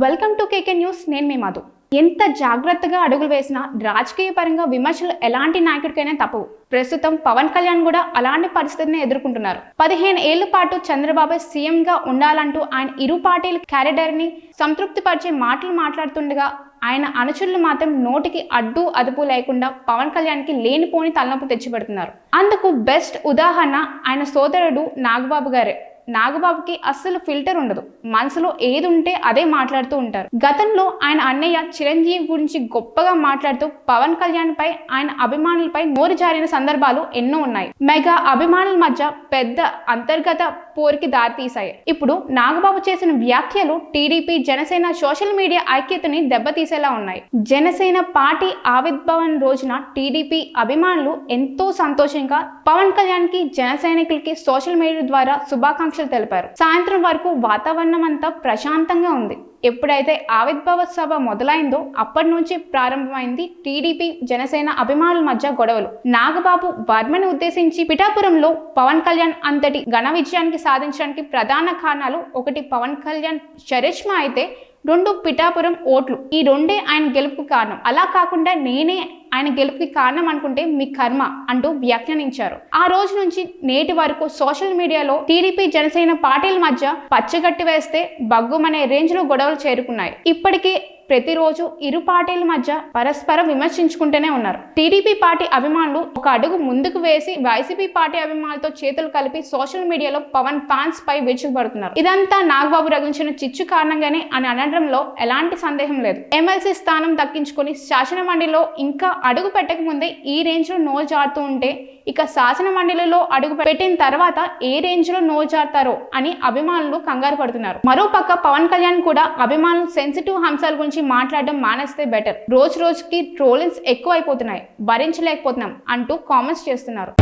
Welcome to KK news. నేను మీ మధు. ఎంత జాగ్రత్తగా అడుగులు వేసినా రాజకీయ పరంగా విమర్శలు ఎలాంటి నాయకుడికైనా తప్పవు. ప్రస్తుతం పవన్ కళ్యాణ్ కూడా అలాంటి పరిస్థితిని ఎదుర్కొంటున్నారు. 15 ఏళ్ల పాటు చంద్రబాబు సీఎంగా ఉండాలంటూ ఆయన ఇరు పార్టీల క్యాడర్ని సంతృప్తిపరిచే మాటలు మాట్లాడుతుండగా ఆయన అనుచరులు మాత్రం నోటికి అడ్డు అదుపు లేకుండా పవన్ కళ్యాణ్కి లేనిపోని తలనొప్పి తెచ్చిపెడుతున్నారు. అందుకు బెస్ట్ ఉదాహరణ ఆయన సోదరుడు నాగబాబు గారే. నాగబాబుకి అస్సలు ఫిల్టర్ ఉండదు. మనసులో ఏది ఉంటే అదే మాట్లాడుతూ ఉంటారు. గతంలో ఆయన అన్నయ్య చిరంజీవి గురించి గొప్పగా మాట్లాడుతూ పవన్ కళ్యాణ్ పై ఆయన అభిమానులపై నోరు జారిన సందర్భాలు ఎన్నో ఉన్నాయి. మెగా అభిమానుల మధ్య పెద్ద అంతర్గత పోరికి దారితీశాయి. ఇప్పుడు నాగబాబు చేసిన వ్యాఖ్యలు టీడీపీ జనసేన సోషల్ మీడియా ఐక్యతని దెబ్బతీసేలా ఉన్నాయి. జనసేన పార్టీ ఆవిర్భావం రోజున టీడీపీ అభిమానులు ఎంతో సంతోషంగా పవన్ కళ్యాణ్ కి జన సైనికులకి సోషల్ మీడియా ద్వారా శుభాకాంక్షలు తెలిపారు. సాయంత్రం వరకు వాతావరణం అంతా ప్రశాంతంగా ఉంది. ఎప్పుడైతే ఆవిర్భావ సభ మొదలైందో అప్పటి నుంచి ప్రారంభమైంది టీడీపీ జనసేన అభిమానుల మధ్య గొడవలు. నాగబాబు వర్మని ఉద్దేశించి పిఠాపురంలో పవన్ కళ్యాణ్ అంతటి ఘన విజయానికి సాధించడానికి ప్రధాన కారణాలు, ఒకటి పవన్ కళ్యాణ్ చరిష్మా అయితే, 2 పిఠాపురం ఓట్లు. ఈ రెండే ఆయన గెలుపుకు కారణం. అలా కాకుండా నేనే ఆయన గెలుపుకి కారణం అనుకుంటే మీ కర్మ అంటూ వ్యాఖ్యానించారు. ఆ రోజు నుంచి నేటి వరకు సోషల్ మీడియాలో టీడీపీ జనసేన పార్టీల మధ్య పచ్చగట్టి వేస్తే బగ్గుమనే రేంజ్ లో గొడవలు చేరుకున్నాయి. ఇప్పటికే ప్రతిరోజు ఇరు పార్టీల మధ్య పరస్పరం విమర్శించుకుంటూనే ఉన్నారు. టీడీపీ పార్టీ అభిమానులు ఒక అడుగు ముందుకు వేసి వైసీపీ పార్టీ అభిమానులతో చేతులు కలిపి సోషల్ మీడియాలో పవన్ ఫ్యాన్స్ పై విరుచుకుపడుతున్నారు. ఇదంతా నాగబాబు రగిలించిన చిచ్చు కారణంగానే అని అనడంలో ఎలాంటి సందేహం లేదు. ఎమ్మెల్సీ స్థానం దక్కించుకొని శాసన మండలిలో ఇంకా అడుగు పెట్టక ముందే ఈ రేంజ్ లో నోరు జారుతూ ఉంటే ఇక శాసన మండలిలో అడుగు పెట్టిన తర్వాత ఏ రేంజ్ లో నోరు జారుతారో అని అభిమానులు కంగారు పడుతున్నారు. మరోపక్క పవన్ కళ్యాణ్ కూడా అభిమానులు సెన్సిటివ్ అంశాల గురించి మాట్లాడడం మానేస్తే బెటర్. రోజు రోజుకి ట్రోలింగ్స్ ఎక్కువ అయిపోతున్నాయి, భరించలేకపోతున్నాం అంటూ కామెంట్స్ చేస్తున్నారు.